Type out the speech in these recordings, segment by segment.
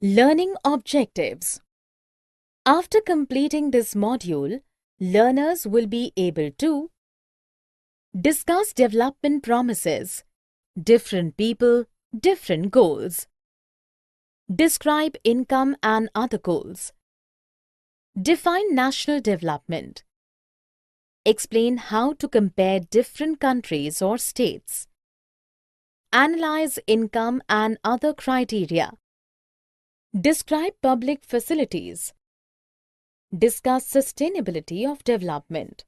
Learning objectives. After completing this module, learners will be able to discuss development promises, different people, different goals, describe income and other goals, define national development, explain how to compare different countries or states, analyze income and other criteria, describe public facilities, discuss sustainability of development.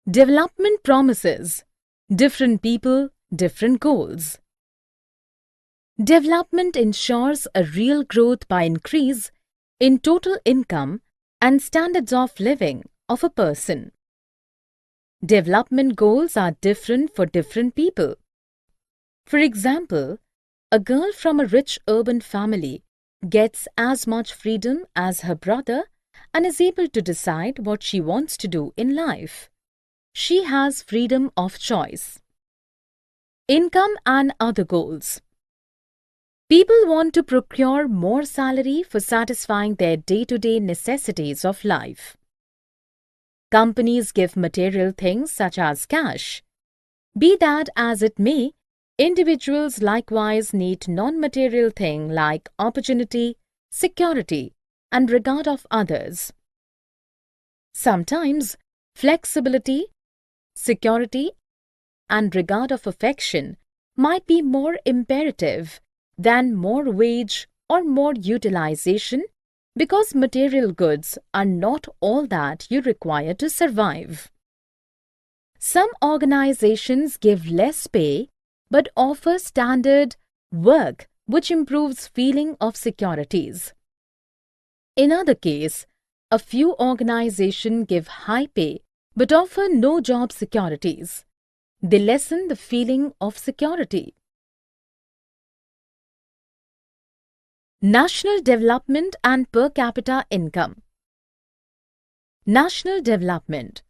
Development promises, different people, different goals. Development ensures a real growth by increase in total income and standards of living of a person. Development goals are different for different people. For example, a girl from a rich urban family gets as much freedom as her brother and is able to decide what she wants to do in life. She has freedom of choice. Income and other goals. People want to procure more salary for satisfying their day-to-day necessities of life. Companies give material things such as cash. Be that as it may, individuals likewise need non-material things like opportunity, security, and regard of others. Sometimes, flexibility, security, and regard of affection might be more imperative than more wage or more utilization because material goods are not all that you require to survive. Some organizations give less pay but offer standard work which improves feeling of securities. In other case, a few organizations give high pay but offer no job securities. They lessen the feeling of security. National development and per capita income. National development.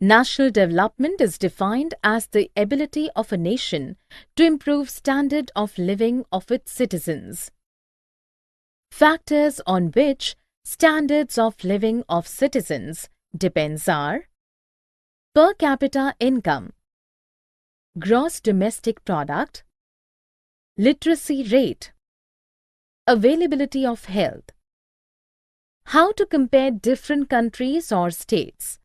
National development is defined as the ability of a nation to improve standard of living of its citizens. Factors on which standards of living of citizens depends are per capita income, gross domestic product, literacy rate, availability of health. How to compare different countries or states.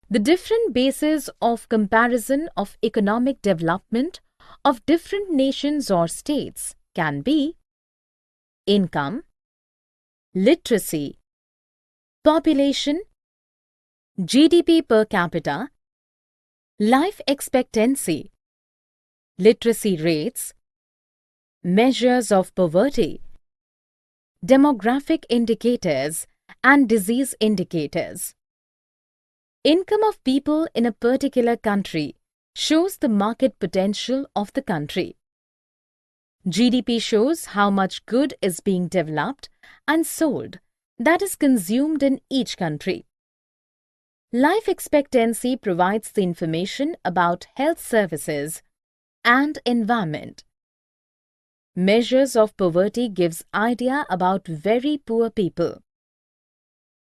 The different bases of comparison of economic development of different nations or states can be income, literacy, population, GDP per capita, life expectancy, literacy rates, measures of poverty, demographic indicators and disease indicators. Income of people in a particular country shows the market potential of the country. GDP shows how much good is being developed and sold, that is consumed in each country. Life expectancy provides the information about health services and environment. Measures of poverty gives idea about very poor people.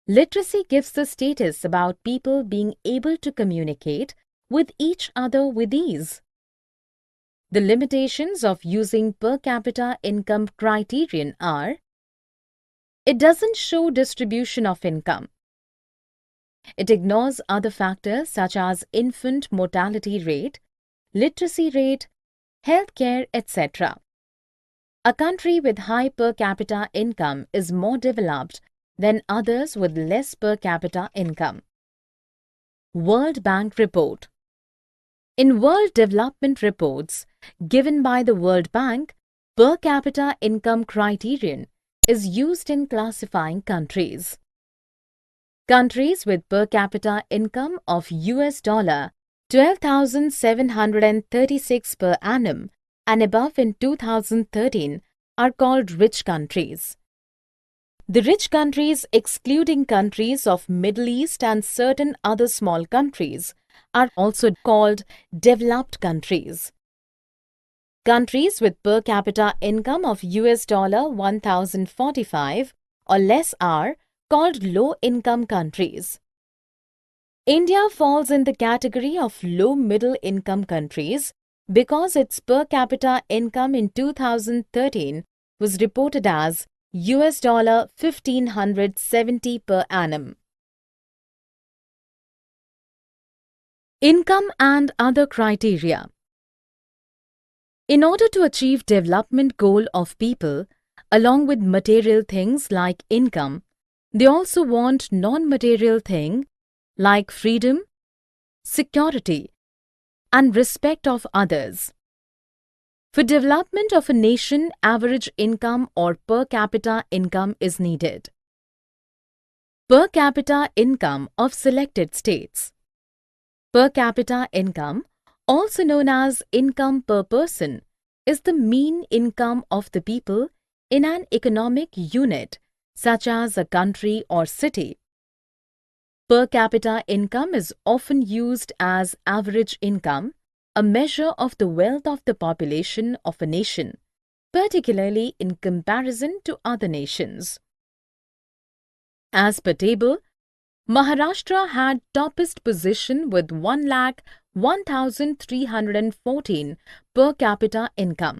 Literacy gives the status about people being able to communicate with each other with ease. The limitations of using per capita income criterion are: it doesn't show distribution of income. It ignores other factors such as infant mortality rate, literacy rate, healthcare, etc. A country with high per capita income is more developed than others with less per capita income. World Bank Report. In World Development Reports given by the World Bank, per capita income criterion is used in classifying countries. Countries with per capita income of $12,736 per annum and above in 2013 are called rich countries. The rich countries, excluding countries of Middle East and certain other small countries, are also called developed countries. Countries with per capita income of $1,045 or less are called low-income countries. India falls in the category of low-middle-income countries because its per capita income in 2013 was reported as $1,570 per annum. Income and other criteria. In order to achieve development goal of people, along with material things like income, they also want non-material thing like freedom, security, and respect of others. For development of a nation, average income or per capita income is needed. Per capita income of selected states. Per capita income, also known as income per person, is the mean income of the people in an economic unit such as a country or city. Per capita income is often used as average income, a measure of the wealth of the population of a nation, particularly in comparison to other nations. As per table, Maharashtra had toppest position with 1,01,314 per capita income,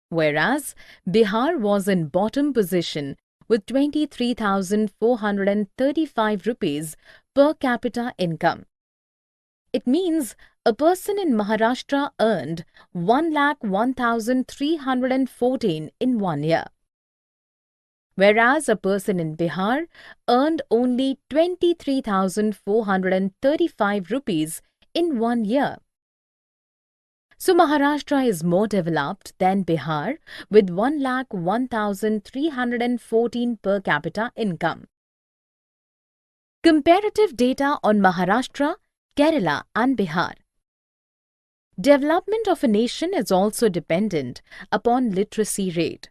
whereas Bihar was in bottom position with 23,435 rupees per capita income. It means a person in Maharashtra earned 1,01,314 in 1 year, whereas a person in Bihar earned only 23,435 rupees in 1 year. So Maharashtra is more developed than Bihar with 1,01,314 per capita income. Comparative data on Maharashtra, Kerala and Bihar. Development of a nation is also dependent upon literacy rate.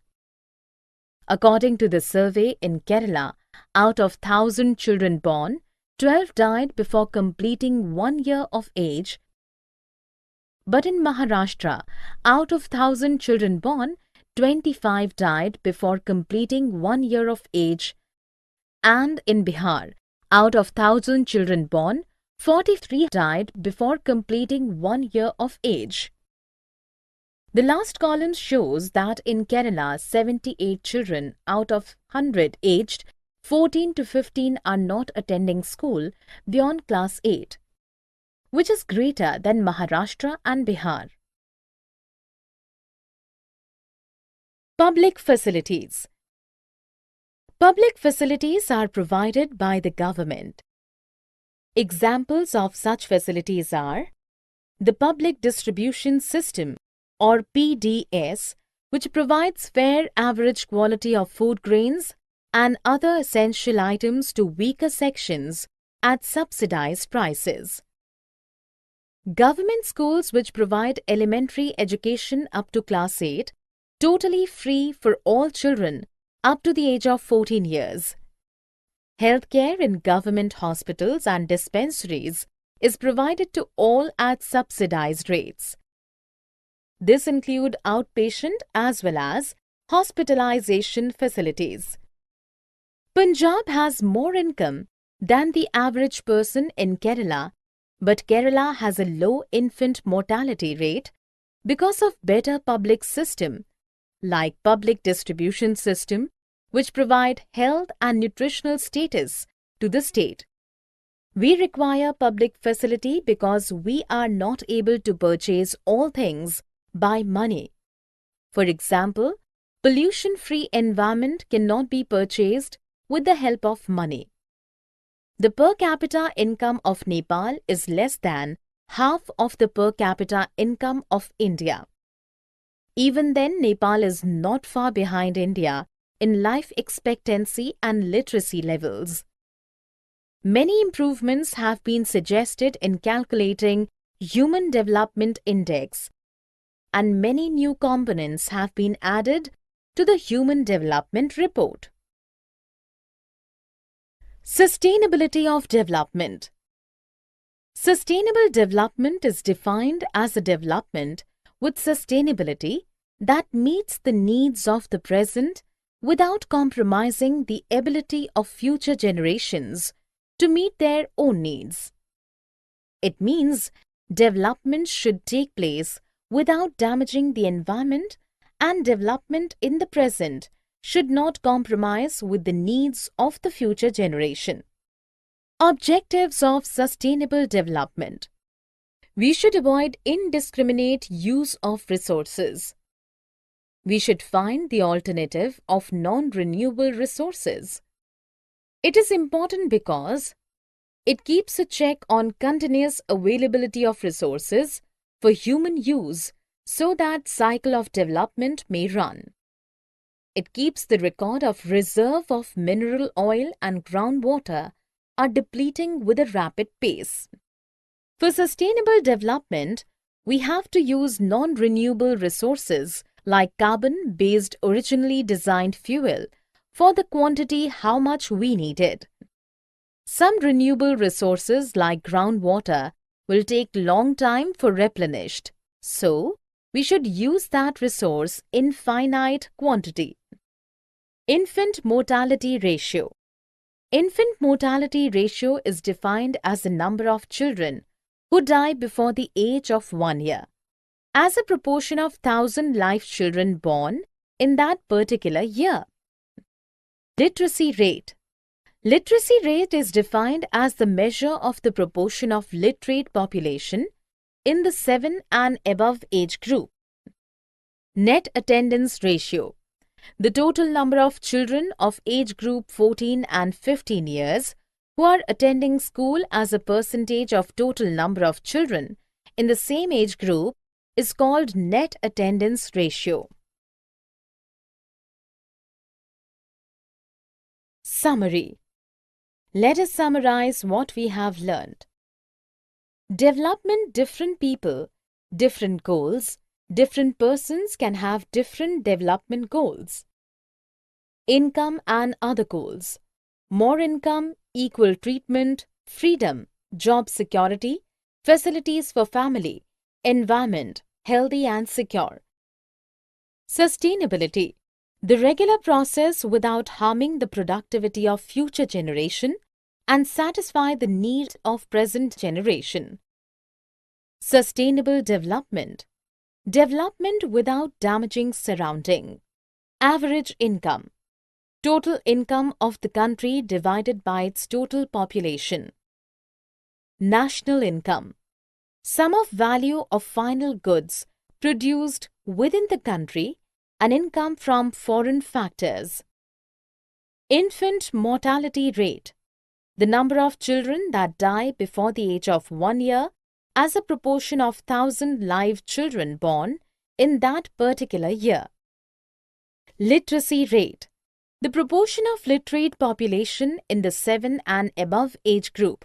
According to the survey in Kerala, out of 1,000 children born, 12 died before completing 1 year of age. But in Maharashtra, out of 1,000 children born, 25 died before completing 1 year of age. And in Bihar, out of 1,000 children born, 43 died before completing 1 year of age. The last column shows that in Kerala, 78 children out of 100 aged 14 to 15 are not attending school beyond class 8, which is greater than Maharashtra and Bihar. Public facilities. Public facilities are provided by the government. Examples of such facilities are the Public Distribution System or PDS, which provides fair average quality of food grains and other essential items to weaker sections at subsidized prices. Government schools which provide elementary education up to class 8, totally free for all children up to the age of 14 years. Healthcare in government hospitals and dispensaries is provided to all at subsidized rates. This include outpatient as well as hospitalization facilities. Punjab has more income than the average person in Kerala, but Kerala has a low infant mortality rate because of better public system like public distribution system, which provide health and nutritional status to the state. We require public facility because we are not able to purchase all things by money. For example, pollution-free environment cannot be purchased with the help of money. The per capita income of Nepal is less than half of the per capita income of India. Even then, Nepal is not far behind India in life expectancy and literacy levels. Many improvements have been suggested in calculating Human Development Index, and many new components have been added to the Human Development Report. Sustainability of development. Sustainable development is defined as a development with sustainability that meets the needs of the present without compromising the ability of future generations to meet their own needs. It means development should take place without damaging the environment, and development in the present should not compromise with the needs of the future generation. Objectives of sustainable development. We should avoid indiscriminate use of resources. We should find the alternative of non-renewable resources. It is important because it keeps a check on continuous availability of resources for human use so that cycle of development may run. It keeps the record of reserve of mineral oil and groundwater are depleting with a rapid pace. For sustainable development, we have to use non-renewable resources like carbon-based originally designed fuel for the quantity how much we needed. Some renewable resources like groundwater will take long time for replenished, so we should use that resource in finite quantity. Infant mortality ratio. Infant mortality ratio is defined as the number of children who die before the age of 1 year, as a proportion of 1,000 live children born in that particular year. Literacy rate. Literacy rate is defined as the measure of the proportion of literate population in the 7 and above age group. Net attendance ratio. The total number of children of age group 14 and 15 years who are attending school as a percentage of total number of children in the same age group is called net attendance ratio. Summary. Let us summarize what we have learned. Development: different people, different goals. Different persons can have different development goals. Income and other goals. More income, equal treatment, freedom, job security, facilities for family, environment, healthy and secure. Sustainability. The regular process without harming the productivity of future generation and satisfy the needs of present generation. Sustainable development. Development without damaging surrounding. Average income. Total income of the country divided by its total population. National income. Sum of value of final goods produced within the country and income from foreign factors. Infant mortality rate. The number of children that die before the age of 1 year as a proportion of 1,000 live children born in that particular year. Literacy rate. The proportion of literate population in the 7 and above age group.